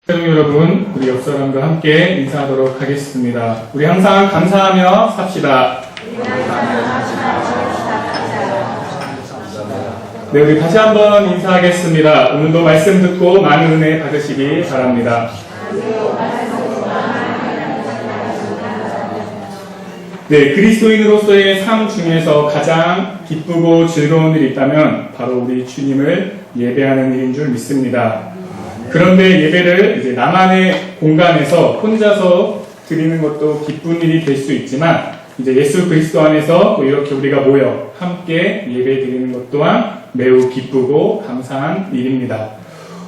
여러분, 우리 옆 사람과 함께 인사하도록 하겠습니다. 우리 항상 감사하며 삽시다. 네, 우리 다시 한번 인사하겠습니다. 오늘도 말씀 듣고 많은 은혜 받으시기 바랍니다. 네, 그리스도인으로서의 삶 중에서 가장 기쁘고 즐거운 일이 있다면 바로 우리 주님을 예배하는 일인 줄 믿습니다. 그런데 예배를 이제 나만의 공간에서 혼자서 드리는 것도 기쁜 일이 될 수 있지만 이제 예수 그리스도 안에서 또 이렇게 우리가 모여 함께 예배 드리는 것 또한 매우 기쁘고 감사한 일입니다.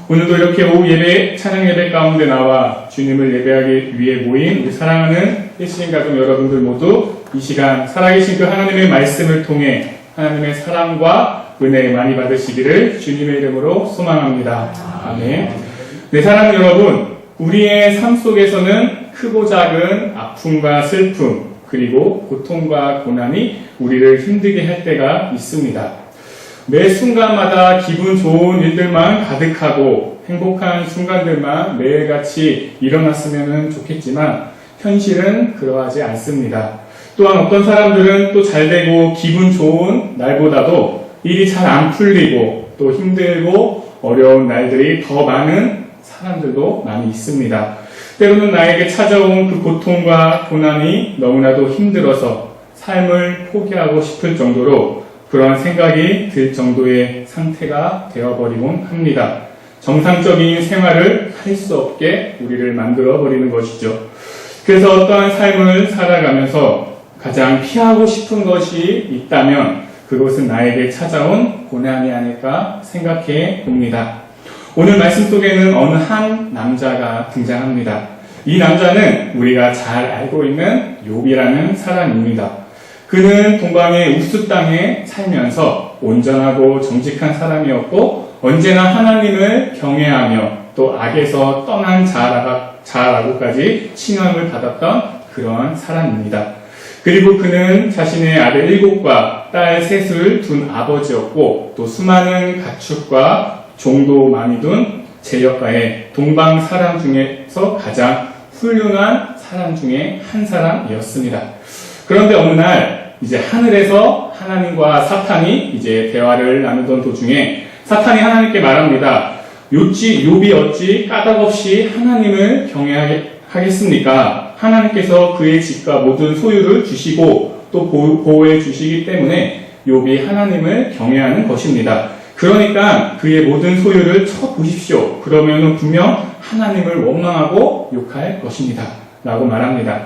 오늘도 이렇게 오후 예배, 찬양 예배 가운데 나와 주님을 예배하기 위해 모인 우리 사랑하는 혜신 가족 여러분들 모두 이 시간 살아계신 그 하나님의 말씀을 통해 하나님의 사랑과 은혜 많이 받으시기를 주님의 이름으로 소망합니다. 아멘. 네, 사랑하는 여러분, 우리의 삶 속에서는 크고 작은 아픔과 슬픔 그리고 고통과 고난이 우리를 힘들게 할 때가 있습니다. 매 순간마다 기분 좋은 일들만 가득하고 행복한 순간들만 매일같이 일어났으면 좋겠지만 현실은 그러하지 않습니다. 또한 어떤 사람들은 또 잘되고 기분 좋은 날보다도 일이 잘 안 풀리고 또 힘들고 어려운 날들이 더 많은 사람들도 많이 있습니다. 때로는 나에게 찾아온 그 고통과 고난이 너무나도 힘들어서 삶을 포기하고 싶을 정도로 그런 생각이 들 정도의 상태가 되어버리곤 합니다. 정상적인 생활을 할 수 없게 우리를 만들어버리는 것이죠. 그래서 어떠한 삶을 살아가면서 가장 피하고 싶은 것이 있다면 그것은 나에게 찾아온 고난이 아닐까 생각해 봅니다. 오늘 말씀 속에는 어느 한 남자가 등장합니다. 이 남자는 우리가 잘 알고 있는 욥이라는 사람입니다. 그는 동방의 우스 땅에 살면서 온전하고 정직한 사람이었고 언제나 하나님을 경외하며 또 악에서 떠난 자라고까지 칭함을 받았던 그러한 사람입니다. 그리고 그는 자신의 아들 7과 딸 3을 둔 아버지였고 또 수많은 가축과 종도 많이 둔 제역가의 동방 사람 중에서 가장 훌륭한 사람 중에 한 사람이었습니다. 그런데 어느 날 이제 하늘에서 하나님과 사탄이 이제 대화를 나누던 도중에 사탄이 하나님께 말합니다. 욥이 어찌 까닭없이 하나님을 경외하겠습니까? 하나님께서 그의 집과 모든 소유를 주시고 또 보호해 주시기 때문에 욥이 하나님을 경외하는 것입니다. 그러니까 그의 모든 소유를 쳐보십시오. 그러면은 분명 하나님을 원망하고 욕할 것입니다. 라고 말합니다.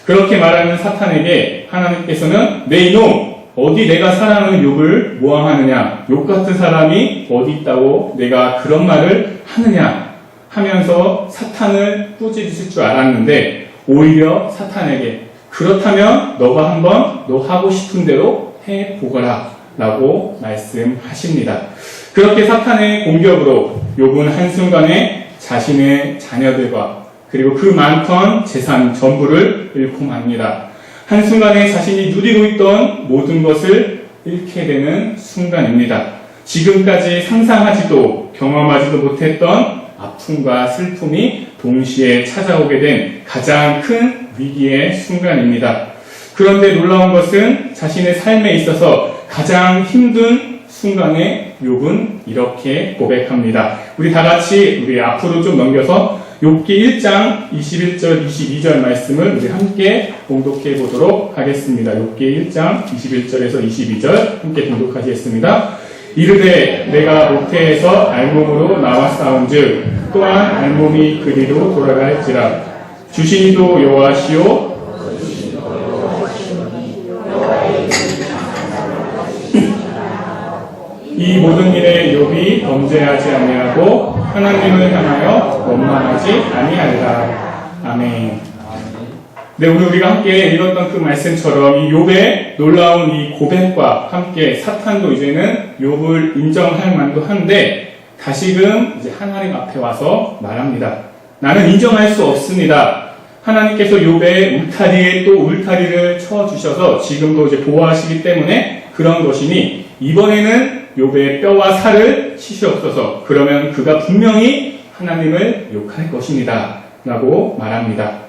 그렇게 말하는 사탄에게 하나님께서는 내 이놈! 어디 내가 사랑하는 욥을 모함하느냐? 욥 같은 사람이 어디 있다고 내가 그런 말을 하느냐? 하면서 사탄을 꾸짖으실 줄 알았는데 오히려 사탄에게 그렇다면 너가 한번 너 하고 싶은 대로 해보거라. 라고 말씀하십니다. 그렇게 사탄의 공격으로 욥은 한순간에 자신의 자녀들과 그리고 그 많던 재산 전부를 잃고 맙니다. 한순간에 자신이 누리고 있던 모든 것을 잃게 되는 순간입니다. 지금까지 상상하지도 경험하지도 못했던 아픔과 슬픔이 동시에 찾아오게 된 가장 큰 위기의 순간입니다. 그런데 놀라운 것은 자신의 삶에 있어서 가장 힘든 순간에 욥은 이렇게 고백합니다. 우리 다 같이 우리 앞으로 좀 넘겨서 욥기 1장 21절 22절 말씀을 우리 함께 봉독해 보도록 하겠습니다. 욥기 1장 21절에서 22절 함께 봉독하시겠습니다. 이르되 내가 모태에서 알몸으로 나왔사온즉 또한 알몸이 그리로 돌아갈지라 주신 이도 여호와시오 이 모든 일에 욥이 범죄하지 아니하고 하나님을 향하여 원망하지 아니하리라. 아멘. 네, 오늘 우리가 함께 읽었던 그 말씀처럼 이 욥의 놀라운 이 고백과 함께 사탄도 이제는 욥을 인정할 만도 한데 다시금 이제 하나님 앞에 와서 말합니다. 나는 인정할 수 없습니다. 하나님께서 욥의 울타리에 또 울타리를 쳐주셔서 지금도 이제 보호하시기 때문에 그런 것이니 이번에는 욥의 뼈와 살을 치시옵소서. 그러면 그가 분명히 하나님을 욕할 것입니다. 라고 말합니다.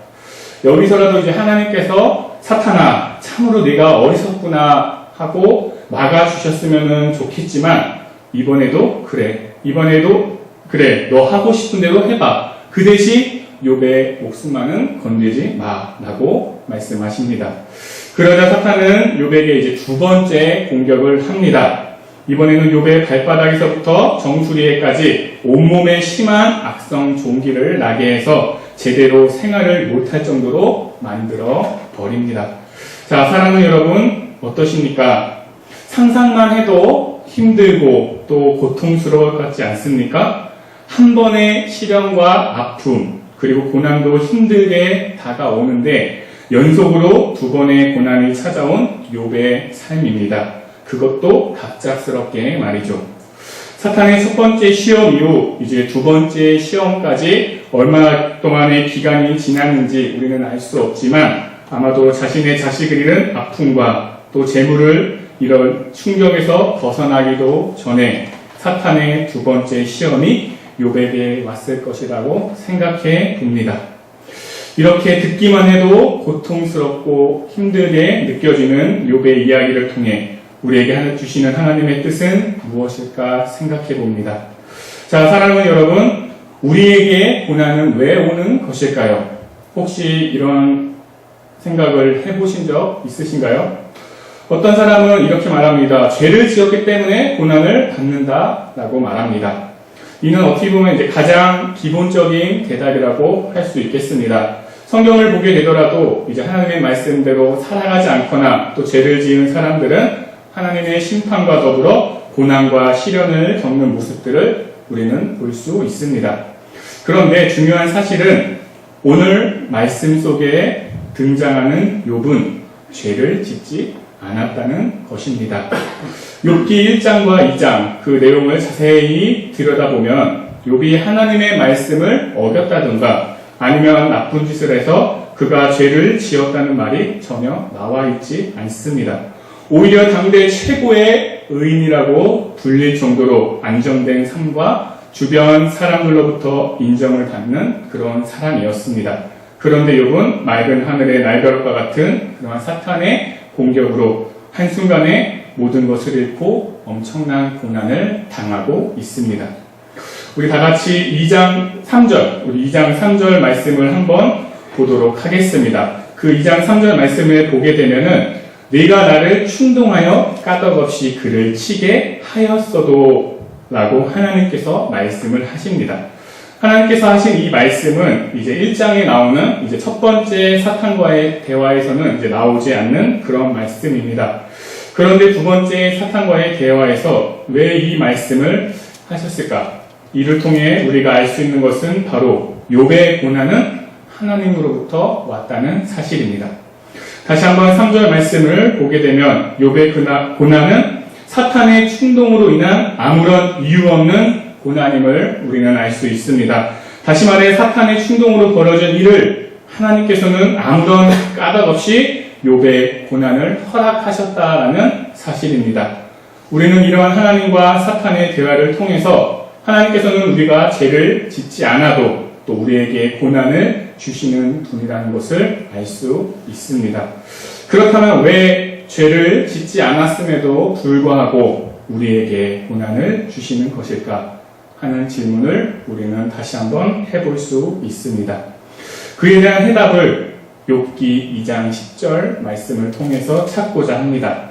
여기서라도 이제 하나님께서 사탄아, 참으로 네가 어리석구나 하고 막아주셨으면 좋겠지만, 이번에도 그래, 너 하고 싶은 대로 해봐. 그 대신 욥의 목숨만은 건들지 마. 라고 말씀하십니다. 그러자 사탄은 욥에게 이제 두 번째 공격을 합니다. 이번에는 욥의 발바닥에서부터 정수리에까지 온몸에 심한 악성 종기를 나게 해서 제대로 생활을 못할 정도로 만들어 버립니다. 자, 사랑하는 여러분, 어떠십니까? 상상만 해도 힘들고 또 고통스러울 것 같지 않습니까? 한 번의 시련과 아픔, 그리고 고난도 힘들게 다가오는데 연속으로 두 번의 고난이 찾아온 욥의 삶입니다. 그것도 갑작스럽게 말이죠. 사탄의 첫 번째 시험 이후 이제 두 번째 시험까지 얼마나 동안의 기간이 지났는지 우리는 알 수 없지만 아마도 자신의 자식을 잃은 아픔과 또 재물을 이런 충격에서 벗어나기도 전에 사탄의 두 번째 시험이 욥에게 왔을 것이라고 생각해 봅니다. 이렇게 듣기만 해도 고통스럽고 힘들게 느껴지는 욥의 이야기를 통해 우리에게 주시는 하나님의 뜻은 무엇일까 생각해 봅니다. 자, 사랑하는 여러분, 우리에게 고난은 왜 오는 것일까요? 혹시 이런 생각을 해보신 적 있으신가요? 어떤 사람은 이렇게 말합니다. 죄를 지었기 때문에 고난을 받는다라고 말합니다. 이는 어떻게 보면 이제 가장 기본적인 대답이라고 할 수 있겠습니다. 성경을 보게 되더라도 이제 하나님의 말씀대로 살아가지 않거나 또 죄를 지은 사람들은 하나님의 심판과 더불어 고난과 시련을 겪는 모습들을 우리는 볼 수 있습니다. 그런데 중요한 사실은 오늘 말씀 속에 등장하는 욥은 죄를 짓지 않았다는 것입니다. 욥기 1장과 2장 그 내용을 자세히 들여다보면 욥이 하나님의 말씀을 어겼다든가 아니면 나쁜 짓을 해서 그가 죄를 지었다는 말이 전혀 나와 있지 않습니다. 오히려 당대 최고의 의인이라고 불릴 정도로 안정된 삶과 주변 사람들로부터 인정을 받는 그런 사람이었습니다. 그런데 욥은 맑은 하늘의 날벼락과 같은 그러한 사탄의 공격으로 한순간에 모든 것을 잃고 엄청난 고난을 당하고 있습니다. 우리 다 같이 2장 3절 말씀을 한번 보도록 하겠습니다. 그 2장 3절 말씀을 보게 되면은 네가 나를 충동하여 까닭없이 그를 치게 하였어도 라고 하나님께서 말씀을 하십니다. 하나님께서 하신 이 말씀은 이제 1장에 나오는 이제 첫 번째 사탄과의 대화에서는 이제 나오지 않는 그런 말씀입니다. 그런데 두 번째 사탄과의 대화에서 왜 이 말씀을 하셨을까? 이를 통해 우리가 알 수 있는 것은 바로 욥의 고난은 하나님으로부터 왔다는 사실입니다. 다시 한번 3절 말씀을 보게 되면 욥의 고난은 사탄의 충동으로 인한 아무런 이유 없는 고난임을 우리는 알 수 있습니다. 다시 말해 사탄의 충동으로 벌어진 일을 하나님께서는 아무런 까닭 없이 욥의 고난을 허락하셨다라는 사실입니다. 우리는 이러한 하나님과 사탄의 대화를 통해서 하나님께서는 우리가 죄를 짓지 않아도 또 우리에게 고난을 주시는 분이라는 것을 알 수 있습니다. 그렇다면 왜 죄를 짓지 않았음에도 불구하고 우리에게 고난을 주시는 것일까 하는 질문을 우리는 다시 한번 해볼 수 있습니다. 그에 대한 해답을 욥기 2장 10절 말씀을 통해서 찾고자 합니다.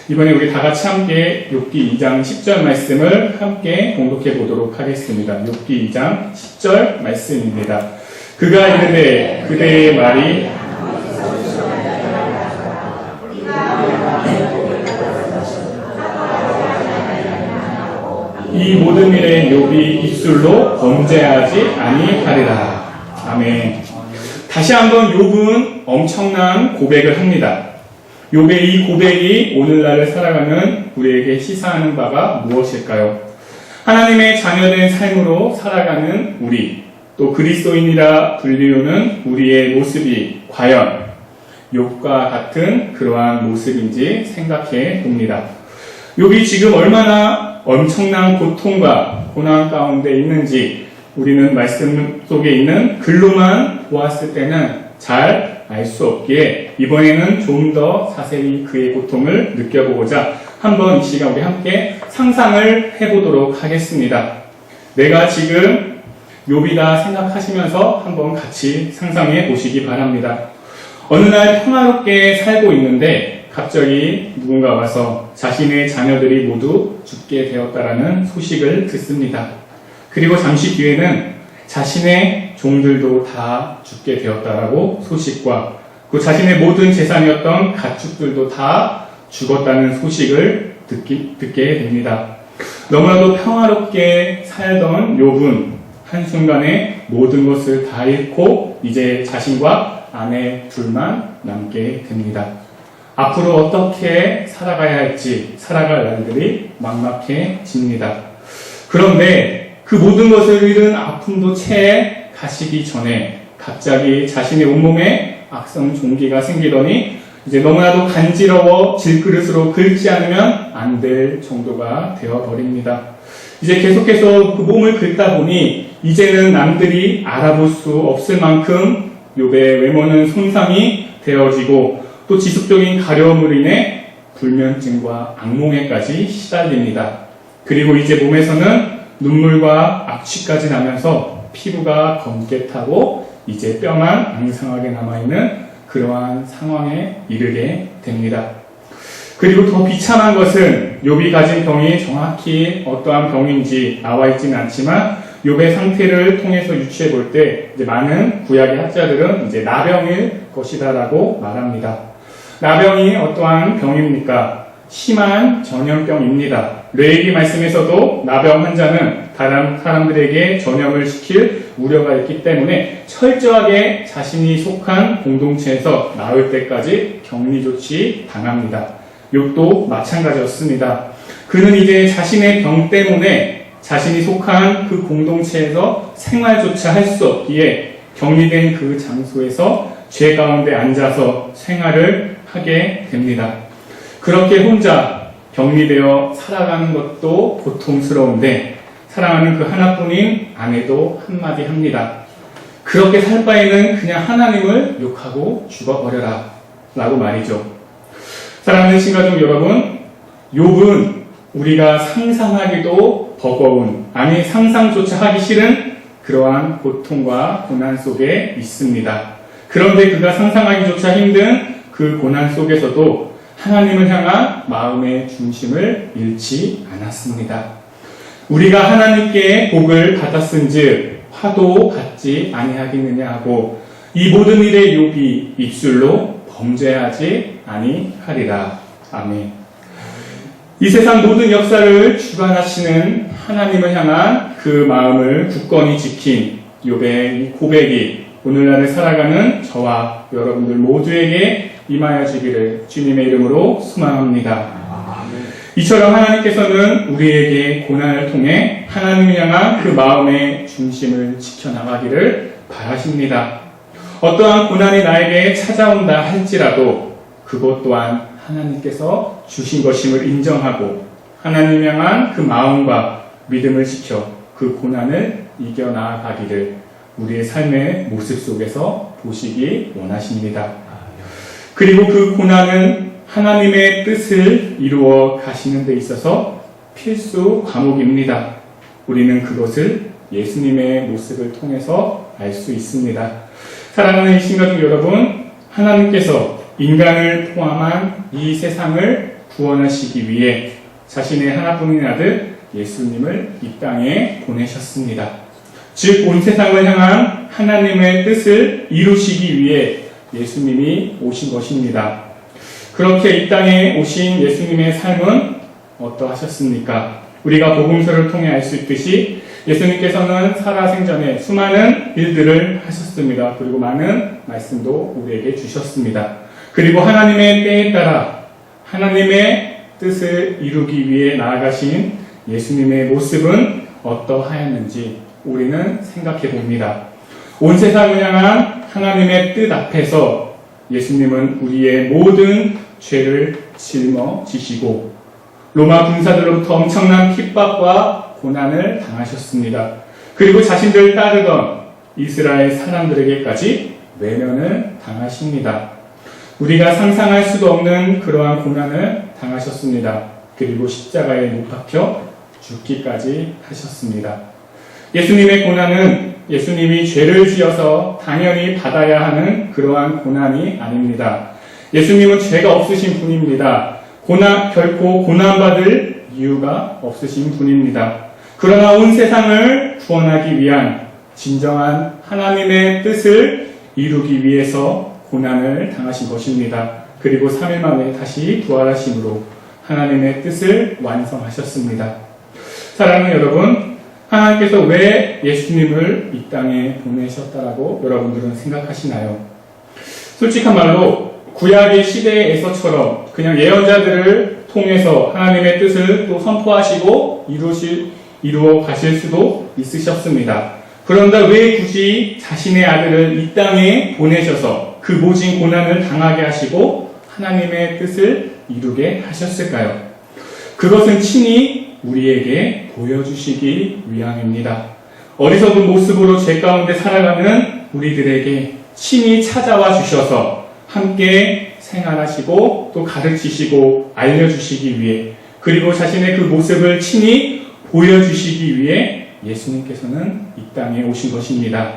이번에 우리 다 같이 함께 욥기 2장 10절 말씀을 함께 공독해 보도록 하겠습니다. 욥기 2장 10절 말씀입니다. 그가 이르되 그대의 말이 이 모든 일에 욥이 입술로 범죄하지 아니하리라. 아멘. 다시 한번 욥은 엄청난 고백을 합니다. 욥의 이 고백이 오늘날을 살아가는 우리에게 시사하는 바가 무엇일까요? 하나님의 자녀된 삶으로 살아가는 우리, 또 그리스도인이라 불리우는 우리의 모습이 과연 욥과 같은 그러한 모습인지 생각해 봅니다. 욥이 지금 얼마나 엄청난 고통과 고난 가운데 있는지 우리는 말씀 속에 있는 글로만 보았을 때는 잘 알 수 없기에 이번에는 좀 더 자세히 그의 고통을 느껴보고자 한번 이 시간 우리 함께 상상을 해보도록 하겠습니다. 내가 지금 욥이다 생각하시면서 한번 같이 상상해 보시기 바랍니다. 어느 날 평화롭게 살고 있는데 갑자기 누군가 와서 자신의 자녀들이 모두 죽게 되었다라는 소식을 듣습니다. 그리고 잠시 뒤에는 자신의 종들도 다 죽게 되었다라고 소식과 그 자신의 모든 재산이었던 가축들도 다 죽었다는 소식을 듣게 됩니다. 너무나도 평화롭게 살던 욥은 한순간에 모든 것을 다 잃고 이제 자신과 아내 둘만 남게 됩니다. 앞으로 어떻게 살아가야 할지 살아갈 날들이 막막해집니다. 그런데 그 모든 것을 잃은 아픔도 채 가시기 전에 갑자기 자신의 온몸에 악성 종기가 생기더니 이제 너무나도 간지러워 질그릇으로 긁지 않으면 안 될 정도가 되어버립니다. 이제 계속해서 그 몸을 긁다 보니 이제는 남들이 알아볼 수 없을 만큼 욥의 외모는 손상이 되어지고 또 지속적인 가려움으로 인해 불면증과 악몽에까지 시달립니다. 그리고 이제 몸에서는 눈물과 악취까지 나면서 피부가 검게 타고 이제 뼈만 앙상하게 남아있는 그러한 상황에 이르게 됩니다. 그리고 더 비참한 것은 욥이 가진 병이 정확히 어떠한 병인지 나와 있지는 않지만 욥의 상태를 통해서 유추해 볼 때 이제 많은 구약의 학자들은 이제 나병일 것이다라고 말합니다. 나병이 어떠한 병입니까? 심한 전염병입니다. 레위기 말씀에서도 나병 환자는 다른 사람들에게 전염을 시킬 우려가 있기 때문에 철저하게 자신이 속한 공동체에서 나을 때까지 격리 조치 당합니다. 욥도 마찬가지였습니다. 그는 이제 자신의 병 때문에 자신이 속한 그 공동체에서 생활조차 할 수 없기에 격리된 그 장소에서 죄 가운데 앉아서 생활을 하게 됩니다. 그렇게 혼자 격리되어 살아가는 것도 고통스러운데 사랑하는 그 하나뿐인 아내도 한마디 합니다. 그렇게 살 바에는 그냥 하나님을 욕하고 죽어버려라 라고 말이죠. 사랑하는 신가족 여러분, 욥은 우리가 상상하기도 버거운, 아니 상상조차 하기 싫은 그러한 고통과 고난 속에 있습니다. 그런데 그가 상상하기조차 힘든 그 고난 속에서도 하나님을 향한 마음의 중심을 잃지 않았습니다. 우리가 하나님께 복을 받았은즉 화도 받지 아니하겠느냐 하고 이 모든 일에 욥이 입술로 범죄하지 아니하리라. 아멘. 이 세상 모든 역사를 주관하시는 하나님을 향한 그 마음을 굳건히 지킨 욥의 이 고백이 오늘날을 살아가는 저와 여러분들 모두에게 임하여지기를 주님의 이름으로 소망합니다. 이처럼 하나님께서는 우리에게 고난을 통해 하나님을 향한 그 마음의 중심을 지켜나가기를 바라십니다. 어떠한 고난이 나에게 찾아온다 할지라도 그것 또한 하나님께서 주신 것임을 인정하고 하나님 향한 그 마음과 믿음을 지켜 그 고난을 이겨나가기를 우리의 삶의 모습 속에서 보시기 원하십니다. 그리고 그 고난은 하나님의 뜻을 이루어 가시는 데 있어서 필수 과목입니다. 우리는 그것을 예수님의 모습을 통해서 알 수 있습니다. 사랑하는 이 신가족 여러분, 하나님께서 인간을 포함한 이 세상을 구원하시기 위해 자신의 하나뿐인 아들 예수님을 이 땅에 보내셨습니다. 즉, 온 세상을 향한 하나님의 뜻을 이루시기 위해 예수님이 오신 것입니다. 그렇게 이 땅에 오신 예수님의 삶은 어떠하셨습니까? 우리가 복음서를 통해 알 수 있듯이 예수님께서는 살아생전에 수많은 일들을 하셨습니다. 그리고 많은 말씀도 우리에게 주셨습니다. 그리고 하나님의 때에 따라 하나님의 뜻을 이루기 위해 나아가신 예수님의 모습은 어떠하였는지 우리는 생각해 봅니다. 온 세상을 향한 하나님의 뜻 앞에서 예수님은 우리의 모든 죄를 짊어지시고 로마 군사들로부터 엄청난 핍박과 고난을 당하셨습니다. 그리고 자신들을 따르던 이스라엘 사람들에게까지 외면을 당하십니다. 우리가 상상할 수도 없는 그러한 고난을 당하셨습니다. 그리고 십자가에 못 박혀 죽기까지 하셨습니다. 예수님의 고난은 예수님이 죄를 지어서 당연히 받아야 하는 그러한 고난이 아닙니다. 예수님은 죄가 없으신 분입니다. 결코 고난받을 이유가 없으신 분입니다. 그러나 온 세상을 구원하기 위한 진정한 하나님의 뜻을 이루기 위해서 고난을 당하신 것입니다. 그리고 3일 만에 다시 부활하심으로 하나님의 뜻을 완성하셨습니다. 사랑하는 여러분, 하나님께서 왜 예수님을 이 땅에 보내셨다라고 여러분들은 생각하시나요? 솔직한 말로 구약의 시대에서처럼 그냥 예언자들을 통해서 하나님의 뜻을 또 선포하시고 이루어 가실 수도 있으셨습니다. 그런데 왜 굳이 자신의 아들을 이 땅에 보내셔서 그 모진 고난을 당하게 하시고 하나님의 뜻을 이루게 하셨을까요? 그것은 친히 우리에게 보여주시기 위함입니다. 어리석은 모습으로 죄 가운데 살아가는 우리들에게 친히 찾아와 주셔서 함께 생활하시고 또 가르치시고 알려주시기 위해, 그리고 자신의 그 모습을 친히 보여주시기 위해 예수님께서는 이 땅에 오신 것입니다.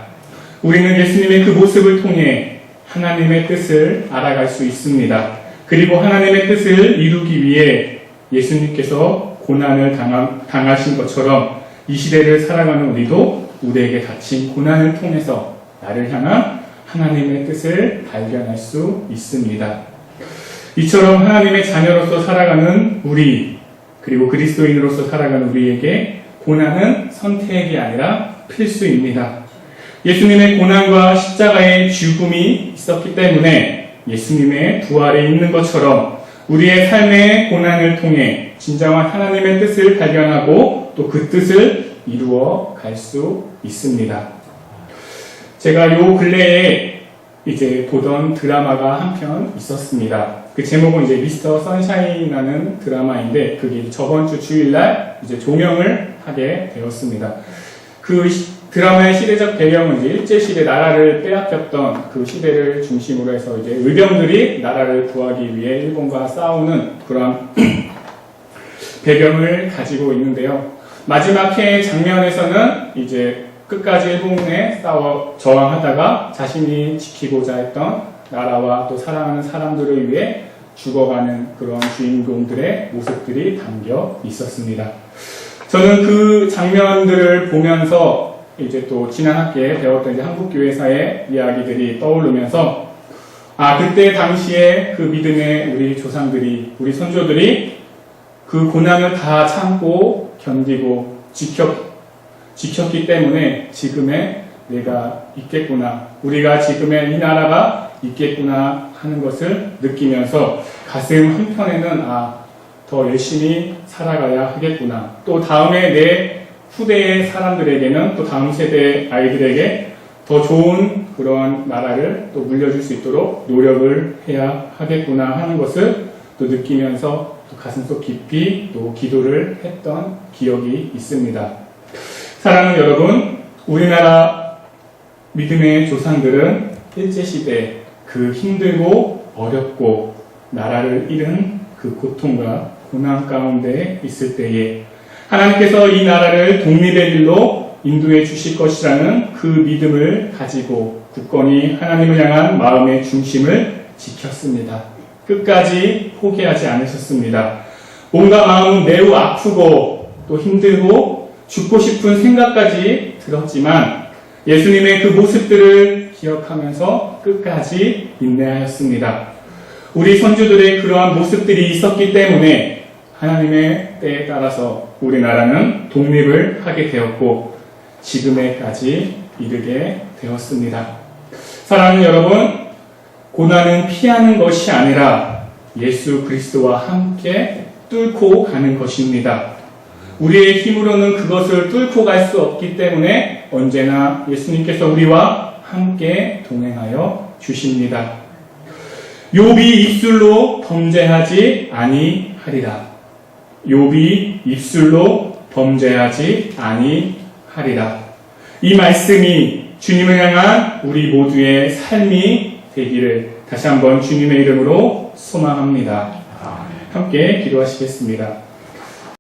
우리는 예수님의 그 모습을 통해 하나님의 뜻을 알아갈 수 있습니다. 그리고 하나님의 뜻을 이루기 위해 예수님께서 고난을 당하신 것처럼 이 시대를 살아가는 우리도 우리에게 닥친 고난을 통해서 나를 향한 하나님의 뜻을 발견할 수 있습니다. 이처럼 하나님의 자녀로서 살아가는 우리, 그리고 그리스도인으로서 살아가는 우리에게 고난은 선택이 아니라 필수입니다. 예수님의 고난과 십자가의 죽음이 있었기 때문에 예수님의 부활에 있는 것처럼 우리의 삶의 고난을 통해 진정한 하나님의 뜻을 발견하고 또 그 뜻을 이루어 갈 수 있습니다. 제가 요 근래에 이제 보던 드라마가 한 편 있었습니다. 그 제목은 이제 미스터 선샤인이라는 드라마인데, 그게 저번 주 주일날 이제 종영을 하게 되었습니다. 그 드라마의 시대적 배경은 이제 일제시대 나라를 빼앗겼던 그 시대를 중심으로 해서 이제 의병들이 나라를 구하기 위해 일본과 싸우는 그런 배경을 가지고 있는데요. 마지막 회 장면에서는 이제 끝까지 일본에 싸워 저항하다가 자신이 지키고자 했던 나라와 또 사랑하는 사람들을 위해 죽어가는 그런 주인공들의 모습들이 담겨 있었습니다. 저는 그 장면들을 보면서 이제 또 지난 학기에 배웠던 이제 한국교회사의 이야기들이 떠오르면서, 그때 당시에 그 믿음의 우리 조상들이, 우리 선조들이 그 고난을 다 참고 견디고 지켰기 때문에 지금의 내가 있겠구나, 우리가 지금의 이 나라가 있겠구나 하는 것을 느끼면서 가슴 한편에는 더 열심히 살아가야 하겠구나, 또 다음에 내 후대의 사람들에게는, 또 다음 세대 아이들에게 더 좋은 그런 나라를 또 물려줄 수 있도록 노력을 해야 하겠구나 하는 것을 또 느끼면서 또 가슴속 깊이 또 기도를 했던 기억이 있습니다. 사랑하는 여러분, 우리나라 믿음의 조상들은 일제시대 그 힘들고 어렵고 나라를 잃은 그 고통과 고난 가운데 있을 때에 하나님께서 이 나라를 독립의 길로 인도해 주실 것이라는 그 믿음을 가지고 굳건히 하나님을 향한 마음의 중심을 지켰습니다. 끝까지 포기하지 않으셨습니다. 뭔가 마음은 매우 아프고 또 힘들고 죽고 싶은 생각까지 들었지만 예수님의 그 모습들을 기억하면서 끝까지 인내하였습니다. 우리 선조들의 그러한 모습들이 있었기 때문에 하나님의 때에 따라서 우리나라는 독립을 하게 되었고 지금에까지 이르게 되었습니다. 사랑하는 여러분, 고난은 피하는 것이 아니라 예수 그리스도와 함께 뚫고 가는 것입니다. 우리의 힘으로는 그것을 뚫고 갈 수 없기 때문에 언제나 예수님께서 우리와 함께 동행하여 주십니다. 욥이 입술로 범죄하지 아니하리라. 욥이 입술로 범죄하지 아니하리라. 이 말씀이 주님을 향한 우리 모두의 삶이 되기를 다시 한번 주님의 이름으로 소망합니다. 함께 기도하시겠습니다.